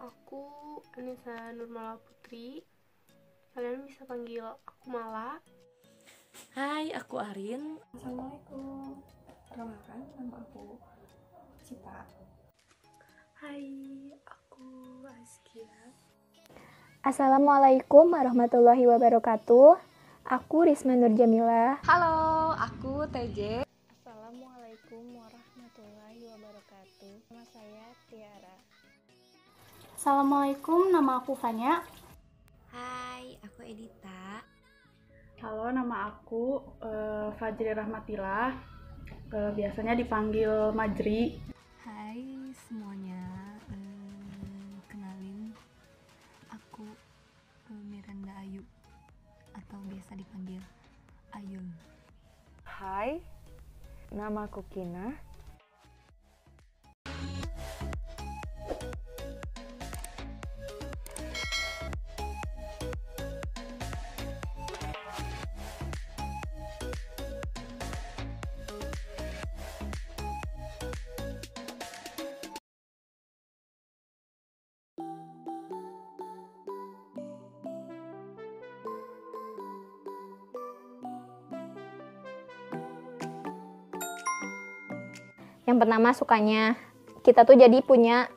aku Anissa Nurmala Putri. Kalian bisa panggil aku Mala. Hai, aku Arin. Assalamualaikum. Perkenalkan, nama aku Cita. Hai, aku Azkia. Assalamualaikum warahmatullahi wabarakatuh. Aku Risma Nur Jamila. Halo, aku TJ. Assalamualaikum warahmatullahi wabarakatuh. Nama saya Tiara. Assalamualaikum, nama aku Fanya. Hai, aku Edita. Halo, nama aku Fajri Rahmatillah. Biasanya dipanggil Majri. Hai semuanya, kenalin aku Miranda Ayu atau biasa dipanggil Ayun. Hai, nama aku Kina. Yang pertama sukanya, kita tuh jadi punya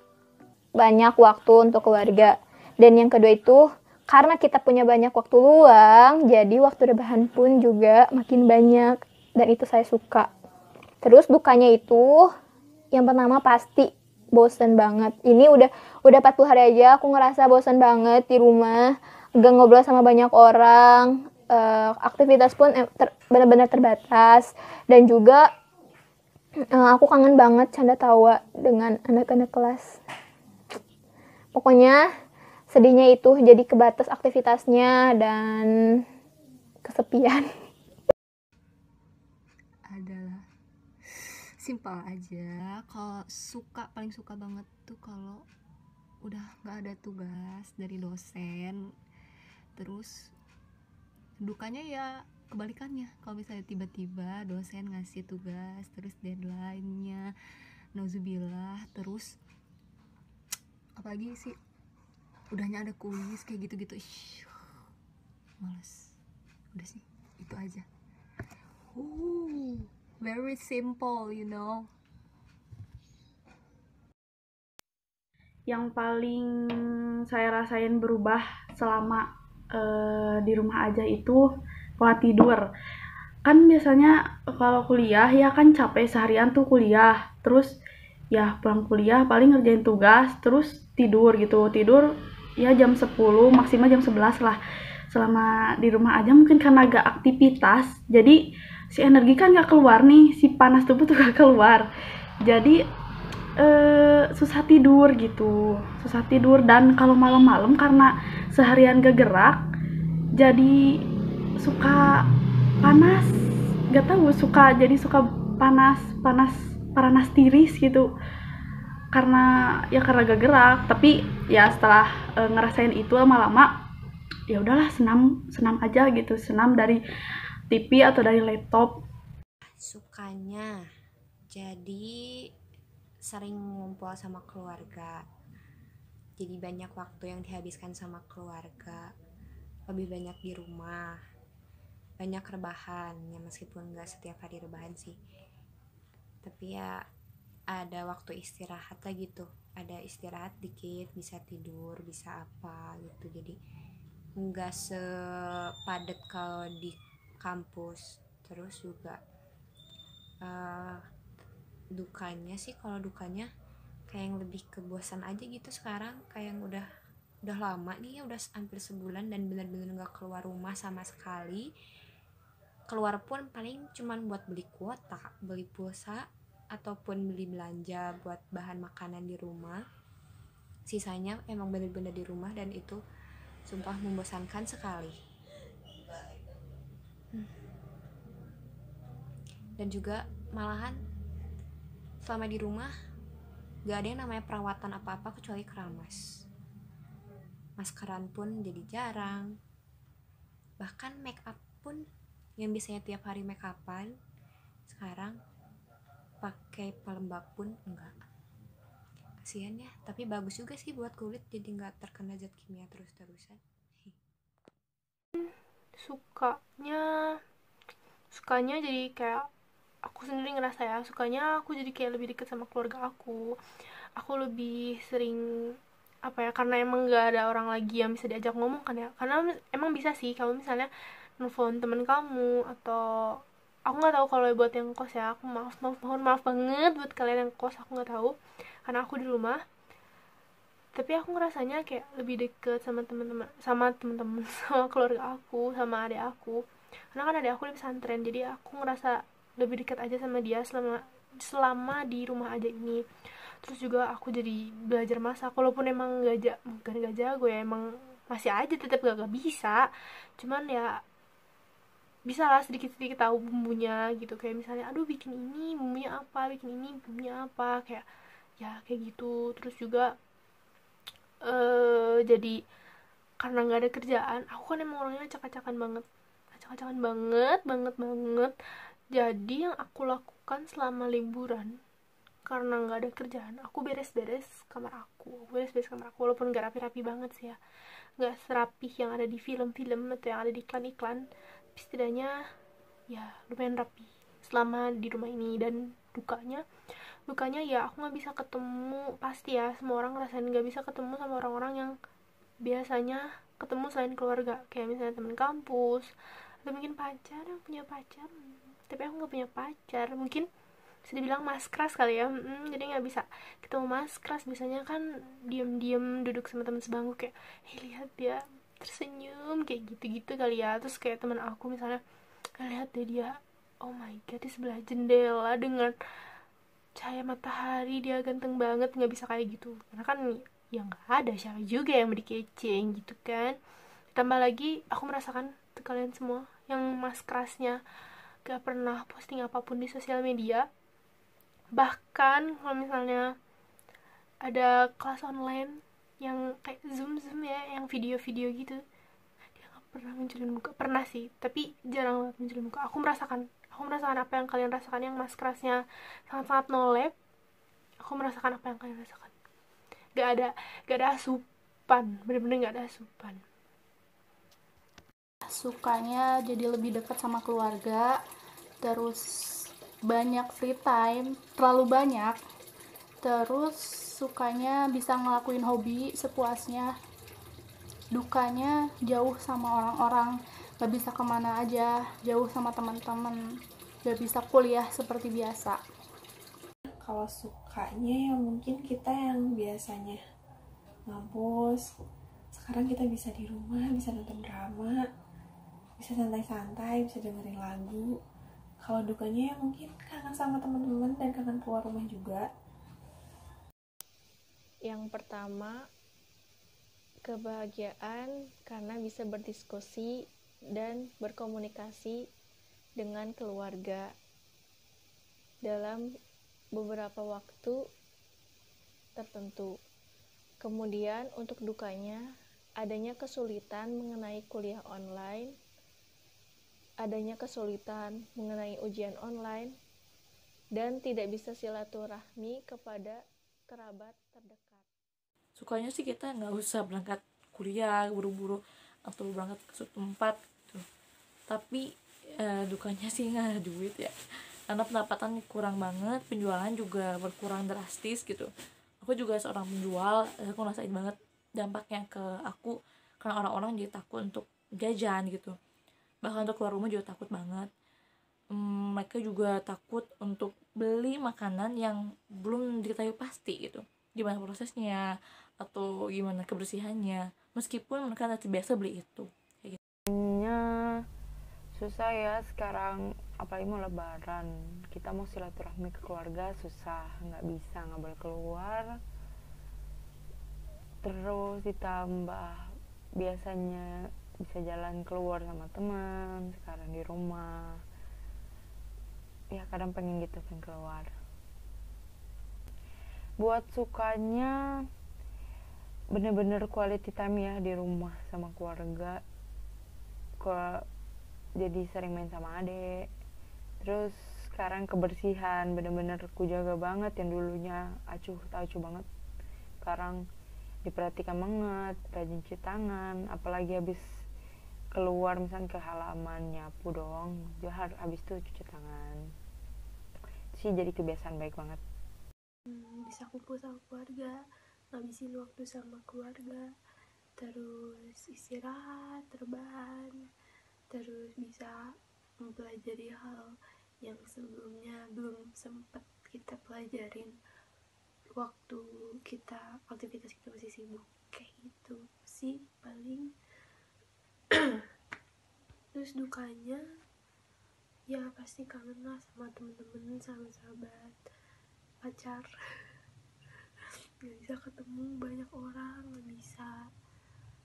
banyak waktu untuk keluarga. Dan yang kedua itu, karena kita punya banyak waktu luang, jadi waktu rebahan pun juga makin banyak. Dan itu saya suka. Terus dukanya itu, yang pertama pasti bosen banget. Ini udah 40 hari aja aku ngerasa bosen banget di rumah. Gak ngobrol sama banyak orang. Aktivitas pun benar-benar terbatas. Dan juga aku kangen banget canda tawa dengan anak-anak kelas. Pokoknya sedihnya itu jadi kebatas aktivitasnya dan kesepian. Adalah simpel aja. Kalau paling suka banget tuh kalau udah nggak ada tugas dari dosen. Terus dukanya ya kebalikannya, kalau misalnya tiba-tiba dosen ngasih tugas terus deadline-nya nauzubillah, terus apalagi sih udahnya ada kuis kayak gitu-gitu, males. Udah sih itu aja. Very simple, you know. Yang paling saya rasain berubah selama di rumah aja itu pola tidur. Kan biasanya kalau kuliah ya kan capek seharian tuh kuliah, terus ya pulang kuliah paling ngerjain tugas terus tidur gitu. Tidur ya jam 10 maksimal jam 11 lah. Selama di rumah aja mungkin karena agak aktivitas, jadi si energi kan gak keluar nih, si panas tubuh tuh gak keluar, jadi susah tidur gitu, susah tidur. Dan kalau malam-malam karena seharian gak gerak, jadi suka panas, gak tahu, suka panas tiris gitu, karena gak gerak. Tapi ya setelah ngerasain itu lama-lama ya udahlah, senam aja gitu, senam dari TV atau dari laptop. Sukanya jadi sering ngumpul sama keluarga, jadi banyak waktu yang dihabiskan sama keluarga, lebih banyak di rumah, banyak rebahan ya, meskipun gak setiap hari rebahan sih, tapi ya ada waktu istirahat lah gitu, ada istirahat dikit, bisa tidur, bisa apa gitu, jadi nggak sepadet kalau di kampus. Terus juga dukanya sih, kalau dukanya kayak yang lebih ke bosan aja gitu sekarang, kayak yang udah lama nih ya, udah hampir sebulan dan benar-benar nggak keluar rumah sama sekali. Keluar pun paling cuman buat beli kuota, beli pulsa, ataupun beli belanja buat bahan makanan di rumah. Sisanya emang benar-benar di rumah, dan itu sumpah membosankan sekali. Dan juga malahan selama di rumah gak ada yang namanya perawatan apa-apa kecuali keramas. Maskeran pun jadi jarang. Bahkan make up pun yang biasanya tiap hari make upan, sekarang pakai pelembab pun enggak. kasihan ya, tapi bagus juga sih buat kulit, jadi nggak terkena zat kimia terus-terusan. Sukanya jadi kayak aku sendiri ngerasa ya, sukanya aku jadi kayak lebih deket sama keluarga aku lebih sering apa ya, karena emang nggak ada orang lagi yang bisa diajak ngomong kan ya, karena emang bisa sih kalau misalnya nelfon temen kamu, atau aku nggak tahu kalau buat yang kos ya, aku maaf banget buat kalian yang kos, aku nggak tahu karena aku di rumah. Tapi aku ngerasanya kayak lebih deket sama teman-teman sama sama keluarga aku, sama adik aku, karena kan adik aku di pesantren, jadi aku ngerasa lebih dekat aja sama dia selama di rumah aja ini. Terus juga aku jadi belajar masak, walaupun emang bukan gak jago ya, emang masih aja tetap gak bisa, cuman ya bisa lah sedikit-sedikit tahu bumbunya gitu, kayak misalnya aduh bikin ini bumbunya apa, bikin ini bumbunya apa, kayak ya kayak gitu. Terus juga jadi karena nggak ada kerjaan, aku kan emang orangnya acak-acakan banget, banget. Jadi yang aku lakukan selama liburan, karena nggak ada kerjaan, aku beres-beres kamar aku, walaupun nggak rapi-rapi banget sih ya, nggak serapih yang ada di film-film atau yang ada di iklan-iklan, tapi setidaknya ya lumayan rapi selama di rumah ini. Dan dukanya ya aku nggak bisa ketemu, pasti ya semua orang ngerasain nggak bisa ketemu sama orang-orang yang biasanya ketemu selain keluarga, kayak misalnya temen kampus atau mungkin pacar, yang punya pacar. Tapi aku nggak punya pacar, mungkin bisa dibilang mas keras kali ya. Jadi nggak bisa ketemu mas keras, biasanya kan diem-diem duduk sama teman sebangku, kayak lihat dia tersenyum kayak gitu-gitu kali ya. Terus kayak teman aku misalnya, lihat deh dia, oh my god, di sebelah jendela dengan cahaya matahari, dia ganteng banget, nggak bisa kayak gitu karena kan ya nggak ada siapa juga yang mau dikeceng gitu kan. Tambah lagi aku merasakan kalian semua yang mas kerasnya gak pernah posting apapun di sosial media, bahkan kalau misalnya ada kelas online yang kayak zoom ya, yang video-video gitu, dia nggak pernah munculin muka. Pernah sih tapi jarang banget munculin muka. Aku merasakan apa yang kalian rasakan, yang mas kerasnya sangat-sangat nolep. Aku merasakan apa yang kalian rasakan. Gak ada asupan, bener-bener gak ada asupan. Sukanya jadi lebih dekat sama keluarga, terus banyak free time, terlalu banyak. Terus sukanya bisa ngelakuin hobi sepuasnya. Dukanya jauh sama orang-orang, gak bisa kemana aja, jauh sama teman-teman, gak bisa kuliah seperti biasa. Kalau sukanya ya mungkin kita yang biasanya ngampus, sekarang kita bisa di rumah, bisa nonton drama, bisa santai-santai, bisa dengerin lagu. Kalau dukanya ya mungkin kangen sama teman-teman dan kangen keluar rumah juga. Yang pertama, kebahagiaan karena bisa berdiskusi dan berkomunikasi dengan keluarga dalam beberapa waktu tertentu. Kemudian untuk dukanya, adanya kesulitan mengenai kuliah online, adanya kesulitan mengenai ujian online, dan tidak bisa silaturahmi kepada kerabat terdekat. Sukanya sih kita nggak usah berangkat kuliah buru-buru atau berangkat ke suatu tempat gitu. Tapi dukanya sih nggak ada duit ya, karena pendapatan kurang banget, penjualan juga berkurang drastis gitu. Aku juga seorang penjual, aku ngerasain banget dampaknya ke aku, karena orang-orang jadi takut untuk jajan gitu, bahkan untuk keluar rumah juga takut banget. Mereka juga takut untuk beli makanan yang belum diketahui pasti gitu, gimana prosesnya atau gimana kebersihannya, meskipun mereka nanti biasa beli itu kayak gitu. Susah ya sekarang, apalagi mau lebaran, kita mau silaturahmi ke keluarga susah, nggak boleh keluar. Terus ditambah biasanya bisa jalan keluar sama teman, sekarang di rumah ya kadang pengen gitu kan keluar. Buat sukanya bener-bener quality time ya di rumah sama keluarga, jadi sering main sama adek. Terus sekarang kebersihan bener-bener ku jaga banget, yang dulunya acuh banget sekarang diperhatikan banget, rajin cuci tangan, apalagi habis keluar misalnya ke halaman nyapu dong, juga habis itu cuci tangan. Sih jadi kebiasaan baik banget. Bisa kumpul sama keluarga, ngabisin waktu sama keluarga, terus istirahat, rebahan, terus bisa mempelajari hal yang sebelumnya belum sempat kita pelajarin waktu aktivitas kita masih sibuk, kayak gitu sih paling. Terus dukanya ya pasti kangen lah sama temen-temen, sama sahabat, pacar. Gak bisa ketemu banyak orang, gak bisa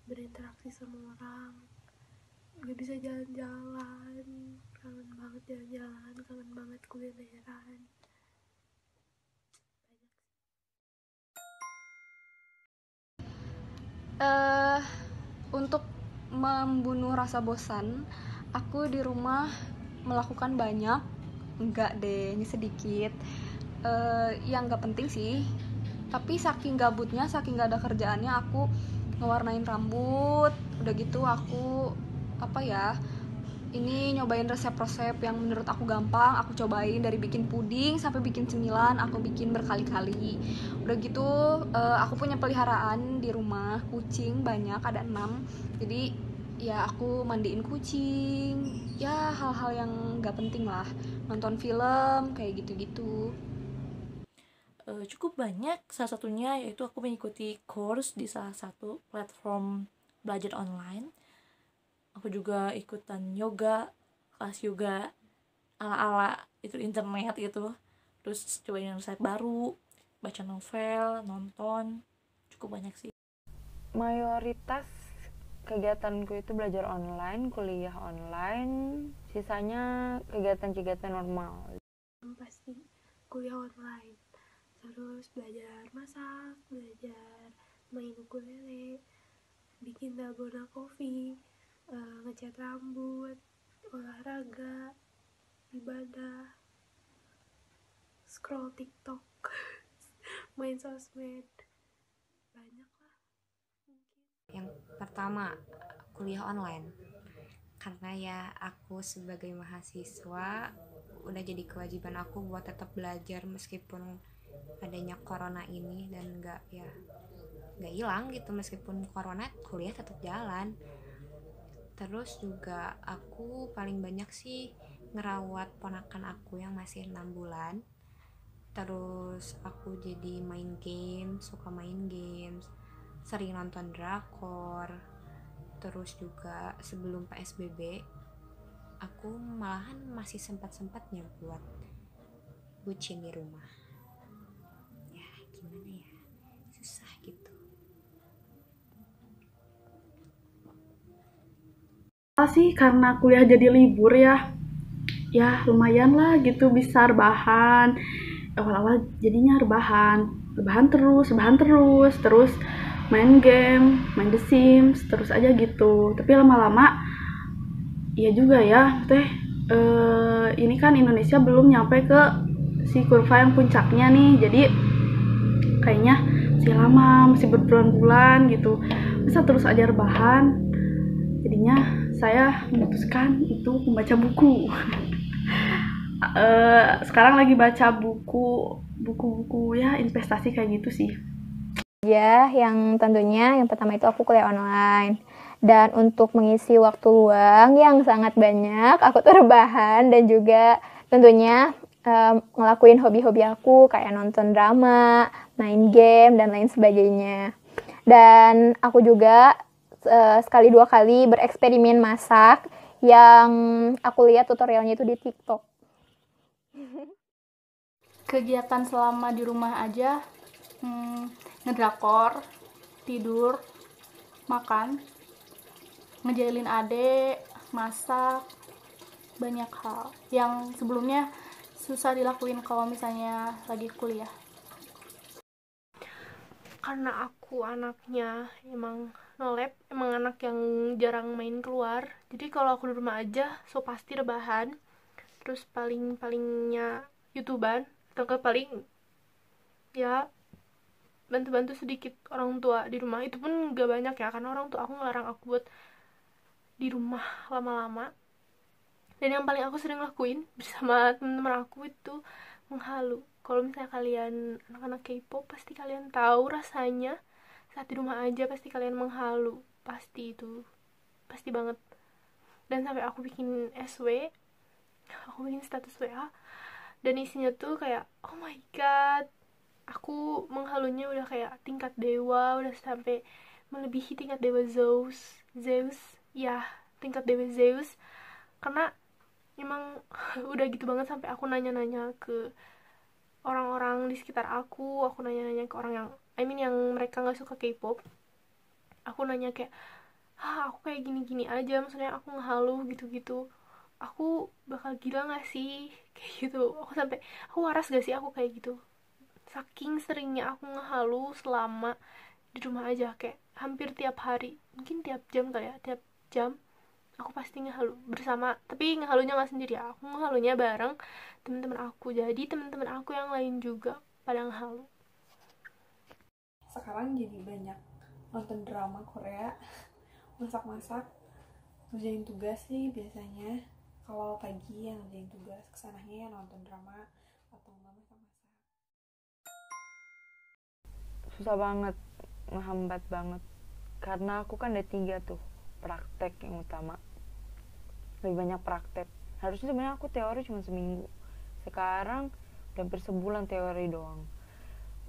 berinteraksi sama orang, gak bisa jalan-jalan, kangen banget jalan-jalan, kangen banget kulineran. Untuk membunuh rasa bosan, aku di rumah melakukan banyak, enggak deh, ini sedikit, yang nggak penting sih. Tapi saking gabutnya, saking nggak ada kerjaannya, aku ngewarnain rambut. Udah gitu aku ini nyobain resep-resep yang menurut aku gampang. Aku cobain dari bikin puding sampai bikin cemilan, aku bikin berkali-kali. Udah gitu aku punya peliharaan di rumah, kucing banyak, ada 6. Jadi ya aku mandiin kucing, ya hal-hal yang gak penting lah, nonton film kayak gitu-gitu. Cukup banyak, salah satunya yaitu aku mengikuti course di salah satu platform belajar online. Aku juga ikutan yoga, kelas yoga ala-ala itu internet gitu. Terus cobain resep baru, baca novel, nonton, cukup banyak sih. Mayoritas kegiatanku itu belajar online, kuliah online, sisanya kegiatan-kegiatan normal. Pasti kuliah online, terus belajar masak, belajar main ukulele, bikin dalgona coffee, ngecat rambut, olahraga, ibadah, scroll TikTok, main sosmed, banyak lah mungkin. Yang pertama, kuliah online. Karena ya aku sebagai mahasiswa udah jadi kewajiban aku buat tetap belajar meskipun adanya corona ini, dan nggak hilang gitu, meskipun corona kuliah tetap jalan. Terus juga aku paling banyak sih ngerawat ponakan aku yang masih 6 bulan. Terus aku jadi suka main games, sering nonton drakor. Terus juga sebelum PSBB aku malahan masih sempat-sempatnya buat bucin di rumah. Ya gimana ya, susah gitu. Sih karena kuliah jadi libur ya lumayan lah gitu, bisa rebahan. Awal-awal jadinya rebahan terus main game, main The Sims terus aja gitu. Tapi lama-lama ya juga ya ini kan Indonesia belum nyampe ke si kurva yang puncaknya nih, jadi kayaknya masih lama, masih berbulan-bulan gitu, bisa terus aja rebahan. Jadinya saya memutuskan itu membaca buku. Sekarang lagi baca buku ya investasi kayak gitu sih. Ya, yang tentunya yang pertama itu aku kuliah online. Dan untuk mengisi waktu luang yang sangat banyak, aku tuh rebahan dan juga tentunya ngelakuin hobi-hobi aku kayak nonton drama, main game, dan lain sebagainya. Dan aku juga sekali dua kali bereksperimen masak yang aku lihat tutorialnya itu di TikTok. Kegiatan selama di rumah aja, ngedrakor, tidur, makan, ngejailin adek, masak, banyak hal yang sebelumnya susah dilakuin kalau misalnya lagi kuliah. Karena aku anaknya emang nolep, emang anak yang jarang main keluar, jadi kalau aku di rumah aja so pasti rebahan, terus palingnya YouTubean, atau paling ya bantu-bantu sedikit orang tua di rumah. Itu pun gak banyak ya, karena orang tua aku ngelarang aku buat di rumah lama-lama. Dan yang paling aku sering lakuin bersama teman-teman aku itu menghalu. Kalau misalnya kalian anak-anak K-pop, pasti kalian tahu rasanya saat di rumah aja pasti kalian menghalu. Pasti itu, pasti banget. Dan sampai aku bikin SW, aku bikin status WA, dan isinya tuh kayak, oh my god, aku menghalunya udah kayak tingkat dewa, udah sampai melebihi tingkat dewa Zeus, ya, tingkat dewa Zeus. Karena emang udah gitu banget, sampai aku nanya-nanya ke orang-orang di sekitar aku nanya-nanya ke orang yang yang mereka nggak suka K-pop. Aku nanya kayak, aku kayak gini-gini aja, maksudnya aku ngehalu gitu-gitu, aku bakal gila gak sih kayak gitu. Aku waras gak sih aku kayak gitu. Saking seringnya aku ngehalu selama di rumah aja, kayak hampir tiap hari, mungkin tiap jam kali ya, tiap jam aku pasti ngehalu bersama. Tapi ngehalunya gak sendiri, aku ngehalunya bareng teman-teman aku. Jadi teman-teman aku yang lain juga pada ngehalu. Sekarang jadi banyak nonton drama Korea, masak-masak, ngerjain tugas sih biasanya. Kalau pagi yang ngerjain tugas, kesananya ya nonton drama atau nggak masak-masak. Susah banget, ngehambat banget, karena aku kan ada 3 tuh praktek yang utama, lebih banyak praktek. Harusnya sebenarnya aku teori cuma seminggu, sekarang udah hampir sebulan teori doang.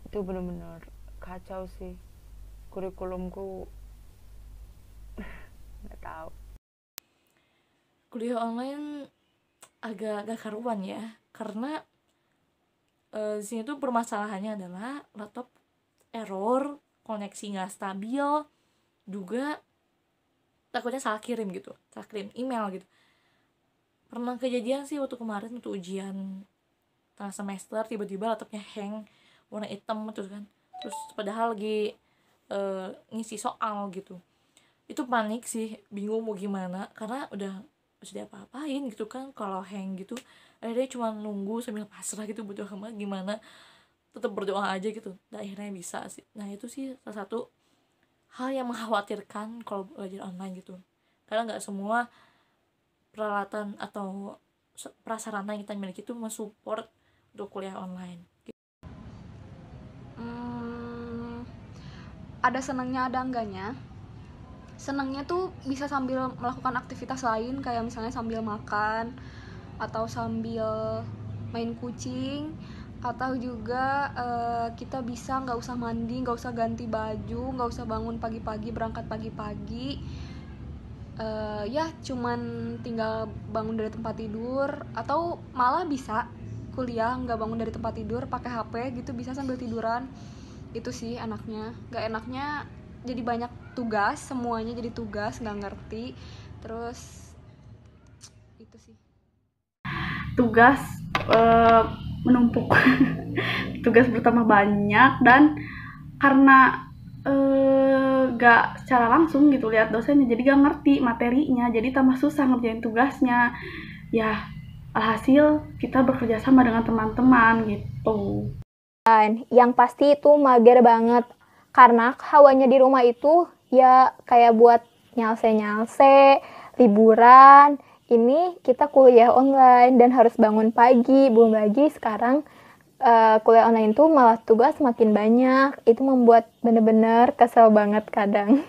Itu bener-bener kacau sih kurikulumku. Nggak tahu, kuliah online agak gak karuan ya, karena di sini tuh permasalahannya adalah laptop error, koneksi nggak stabil, juga takutnya salah kirim email gitu. Pernah kejadian sih waktu kemarin, waktu ujian tengah semester, tiba-tiba laptopnya hang, warna hitam terus kan, terus padahal lagi ngisi soal gitu. Itu panik sih, bingung mau gimana, karena udah diapa-apain gitu kan. Kalau hang gitu akhirnya cuma nunggu sambil pasrah gitu, butuh gimana, tetap berdoa aja gitu. Dan akhirnya bisa sih. Nah itu sih salah satu hal yang mengkhawatirkan kalau belajar online gitu, karena nggak semua peralatan atau prasarana yang kita miliki itu mensupport untuk kuliah online. Ada senangnya ada enggaknya. Senangnya tuh bisa sambil melakukan aktivitas lain, kayak misalnya sambil makan atau sambil main kucing, atau juga kita bisa nggak usah mandi, nggak usah ganti baju, nggak usah bangun pagi-pagi, berangkat pagi-pagi, ya cuman tinggal bangun dari tempat tidur, atau malah bisa kuliah nggak bangun dari tempat tidur, pakai HP gitu, bisa sambil tiduran. Itu sih enaknya. Nggak enaknya jadi banyak tugas, semuanya jadi tugas, nggak ngerti. Terus itu sih, tugas menumpuk. Tugas bertambah banyak, dan karena gak secara langsung gitu lihat dosennya, jadi gak ngerti materinya, jadi tambah susah ngerjain tugasnya. Ya alhasil kita bekerja sama dengan teman-teman gitu. Yang pasti itu mager banget, karena hawanya di rumah itu ya kayak buat nyalse-nyalse, liburan. Ini kita kuliah online dan harus bangun pagi, belum lagi sekarang kuliah online tuh malah tugas makin banyak. Itu membuat bener-bener kesel banget kadang.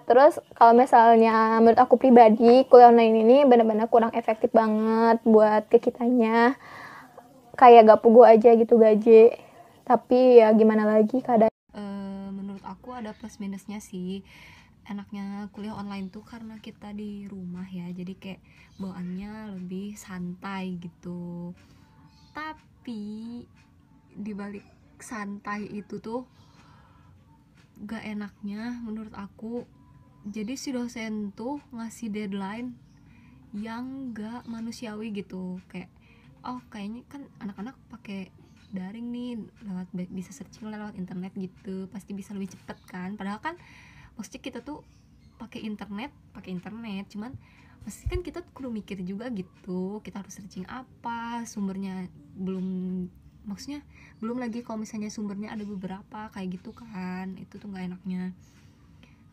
Terus kalau misalnya menurut aku pribadi, kuliah online ini bener-bener kurang efektif banget buat ke kitanya. Kayak gak pugu aja gitu gaji. Tapi ya gimana lagi kadang. Menurut aku ada plus minusnya sih. Enaknya kuliah online tuh karena kita di rumah ya, jadi kayak bawaannya lebih santai gitu. Tapi dibalik santai itu tuh gak enaknya menurut aku, jadi si dosen tuh ngasih deadline yang gak manusiawi gitu. Kayak kayaknya kan anak-anak pakai daring nih, lewat bisa searching lewat internet gitu, pasti bisa lebih cepet kan. Padahal kan maksudnya kita tuh pakai internet, cuman pasti kan kita kudu mikir juga gitu, kita harus searching apa, sumbernya belum maksudnya belum lagi kalau misalnya sumbernya ada beberapa kayak gitu kan, itu tuh nggak enaknya.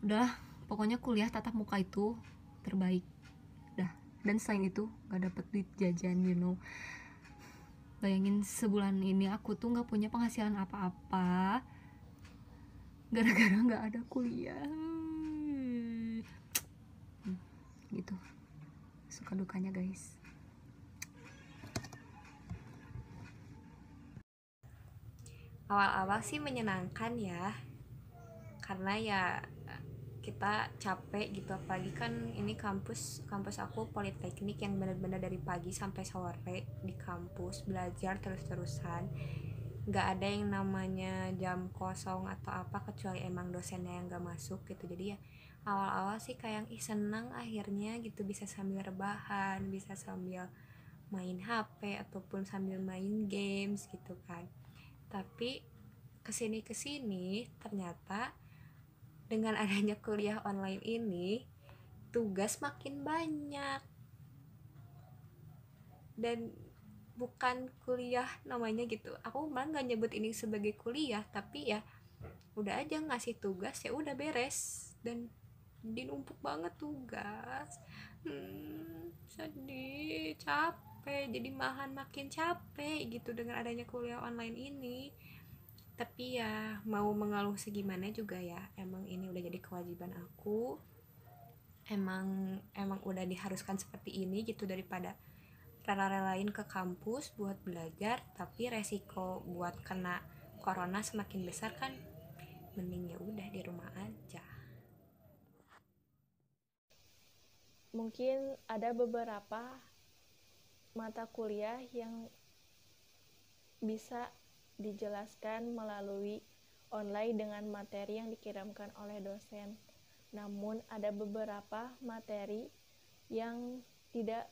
Udah pokoknya kuliah tatap muka itu terbaik dah. Dan selain itu nggak dapet duit jajan, you know. Bayangin sebulan ini aku tuh nggak punya penghasilan apa-apa gara-gara nggak ada kuliah. Gitu suka dukanya guys. Awal-awal sih menyenangkan ya, karena ya kita capek gitu, apalagi kan ini kampus aku politeknik yang benar-benar dari pagi sampai sore di kampus belajar terus-terusan, nggak ada yang namanya jam kosong atau apa kecuali emang dosennya yang nggak masuk gitu. Jadi ya awal-awal sih kayak senang akhirnya gitu, bisa sambil rebahan, bisa sambil main HP ataupun sambil main games gitu kan. Tapi kesini ternyata dengan adanya kuliah online ini tugas makin banyak, dan bukan kuliah namanya gitu, aku malah nggak nyebut ini sebagai kuliah, tapi ya udah aja ngasih tugas ya udah beres, dan dinumpuk banget tugas. Sedih, capek, jadi makin capek gitu dengan adanya kuliah online ini. Tapi ya mau mengeluh segimana juga ya, emang ini udah jadi kewajiban aku, emang udah diharuskan seperti ini gitu, daripada rela-relain ke kampus buat belajar tapi resiko buat kena corona semakin besar kan, mending ya udah di rumah aja. Mungkin ada beberapa mata kuliah yang bisa dijelaskan melalui online dengan materi yang dikirimkan oleh dosen. Namun ada beberapa materi yang tidak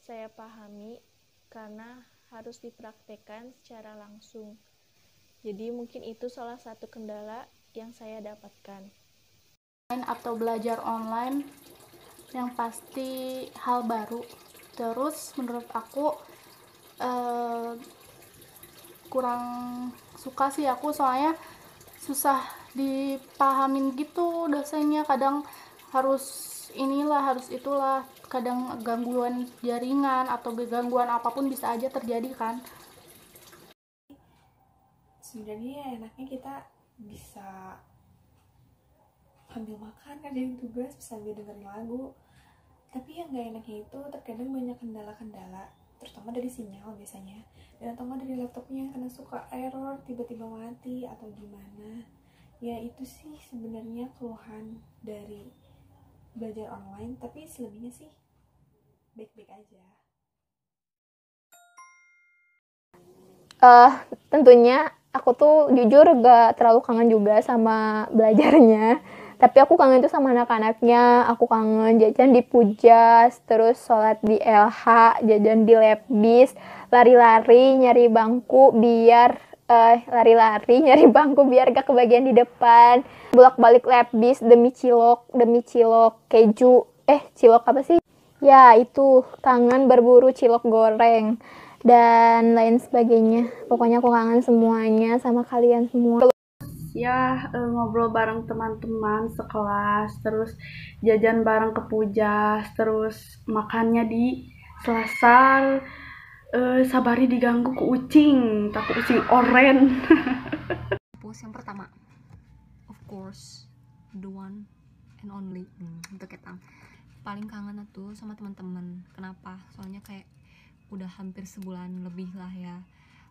saya pahami karena harus dipraktekkan secara langsung. Jadi mungkin itu salah satu kendala yang saya dapatkan. Atau belajar online yang pasti hal baru. Terus menurut aku kurang suka sih aku, soalnya susah dipahamin gitu dosennya, kadang harus inilah harus itulah, kadang gangguan jaringan atau gangguan apapun bisa aja terjadi kan. Sebenarnya enaknya kita bisa sambil makan, kerjain tugas, sambil dengerin lagu. Tapi yang gak enaknya itu terkadang banyak kendala-kendala, terutama dari sinyal biasanya, dan atau nggak dari laptopnya yang kena suka error, tiba-tiba mati atau gimana. Ya itu sih sebenarnya keluhan dari belajar online, tapi selebihnya sih baik-baik aja. Tentunya aku tuh jujur gak terlalu kangen juga sama belajarnya, tapi aku kangen tuh sama anak-anaknya. Aku kangen jajan di Pujas, terus sholat di LH, jajan di Lebbis, lari-lari nyari bangku biar gak kebagian di depan, bolak-balik Lebbis demi cilok keju, cilok apa sih? Ya itu, kangen berburu cilok goreng dan lain sebagainya. Pokoknya aku kangen semuanya sama kalian semua. Ya, ngobrol bareng teman-teman sekelas, terus jajan bareng ke Pujas, terus makannya di Selasar, sabari diganggu ku ucing, tak ucing oren. Kampus yang pertama, of course, the one and only, untuk kita paling kangen tuh sama teman-teman. Kenapa? Soalnya kayak udah hampir sebulan lebih lah ya,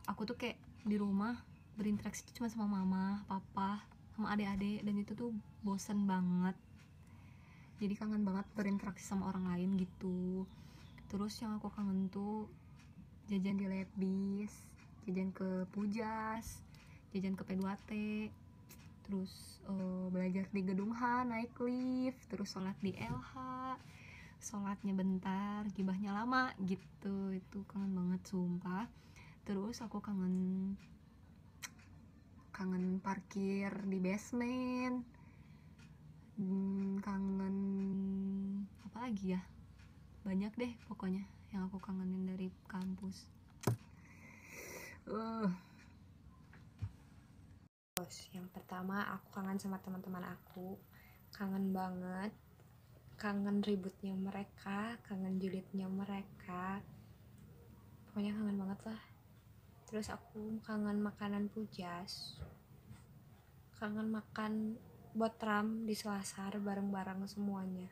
aku tuh kayak di rumah berinteraksi cuma sama mama, papa, sama adik-adik, dan itu tuh bosen banget. Jadi kangen banget berinteraksi sama orang lain gitu. Terus yang aku kangen tuh jajan di Lebbis, jajan ke Pujas, jajan ke P2T, terus belajar di gedung H, naik lift, terus sholat di LH, sholatnya bentar, gibahnya lama gitu. Itu kangen banget sumpah. Terus aku kangen parkir di basement, kangen apa lagi ya, banyak deh pokoknya yang aku kangenin dari kampus. Terus yang pertama, aku kangen sama teman-teman aku, kangen banget, kangen ributnya mereka, kangen julidnya mereka, pokoknya kangen banget lah. Terus aku kangen makanan Pujas, kangen makan botram di Selasar bareng-bareng semuanya.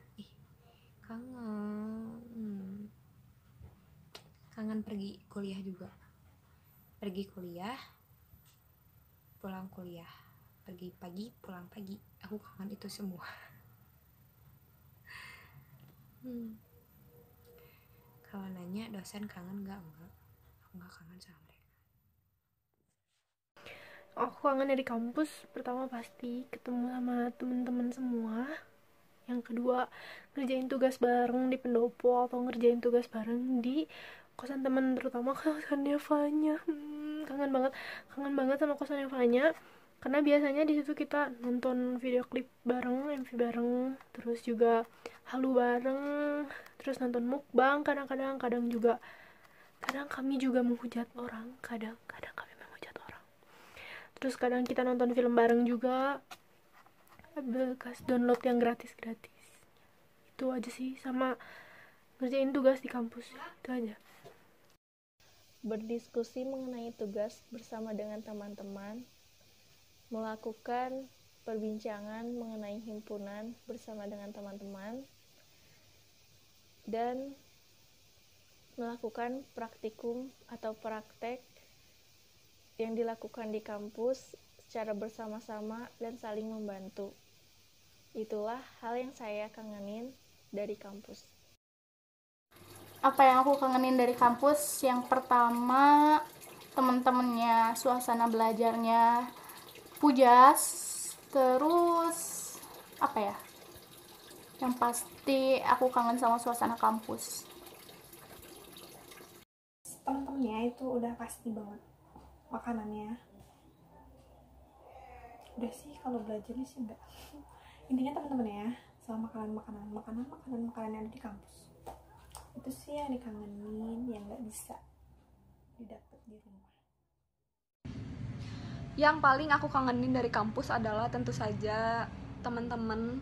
Kangen. Kangen pergi kuliah juga, pergi kuliah, pulang kuliah, pergi pagi, pulang pagi. Aku kangen itu semua. Kalau nanya dosen kangen enggak, aku nggak kangen sama mereka. Aku kangen dari kampus. Pertama pasti ketemu sama temen-temen semua. Yang kedua, ngerjain tugas bareng di pendopo atau ngerjain tugas bareng di kosan temen, terutama kosannya Fanya. Kangen banget sama kosannya Fanya. Karena biasanya di situ kita nonton video klip bareng, MV bareng, terus juga halu bareng, terus nonton mukbang kadang-kadang, kadang kami juga menghujat orang, kadang kami menghujat orang. Terus kadang kita nonton film bareng juga, bekas download yang gratis. Itu aja sih, sama ngerjain tugas di kampus, itu aja. Berdiskusi mengenai tugas bersama dengan teman-teman, melakukan perbincangan mengenai himpunan bersama dengan teman-teman, dan melakukan praktikum atau praktek yang dilakukan di kampus secara bersama-sama dan saling membantu. Itulah hal yang saya kangenin dari kampus. Apa yang aku kangenin dari kampus? Yang pertama, temen-temennya, suasana belajarnya Pujas. Terus apa ya? Yang pasti aku kangen sama suasana kampus. Temen-temennya itu udah pasti banget. Makanannya udah sih, kalau belajarnya sih enggak. Intinya temen-temennya sama makanan yang ada di kampus. Itu sih yang dikangenin, yang nggak bisa didapat di rumah. Yang paling aku kangenin dari kampus adalah tentu saja teman-teman.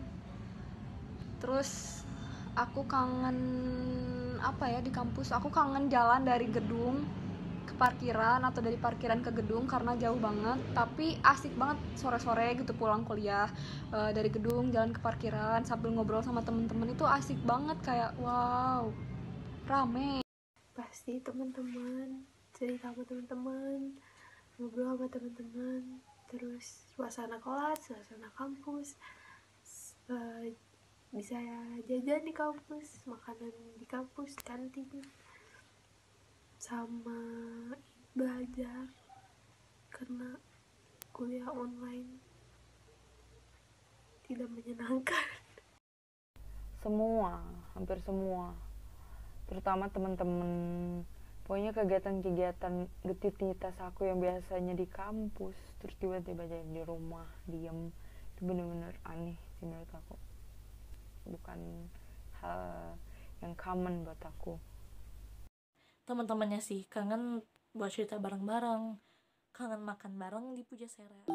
Terus aku kangen apa ya di kampus? Aku kangen jalan dari gedung ke parkiran atau dari parkiran ke gedung karena jauh banget. Tapi asik banget sore-sore gitu pulang kuliah, dari gedung jalan ke parkiran sambil ngobrol sama teman-teman, itu asik banget, kayak wow, rame. Pasti teman-teman, cerita sama teman-teman, ngobrol sama teman-teman, terus suasana kelas, suasana kampus, bisa jajan di kampus, makanan di kampus, kantin, sama belajar karena kuliah online tidak menyenangkan. Hampir semua, terutama teman-teman. Pokoknya kegiatan-kegiatan rutinitas aku yang biasanya di kampus terus tiba-tiba jadi di rumah diem, itu bener-bener aneh sih menurut aku, bukan hal yang common buat aku. Teman-temannya sih kangen buat cerita bareng-bareng, kangen makan bareng di Pujasera.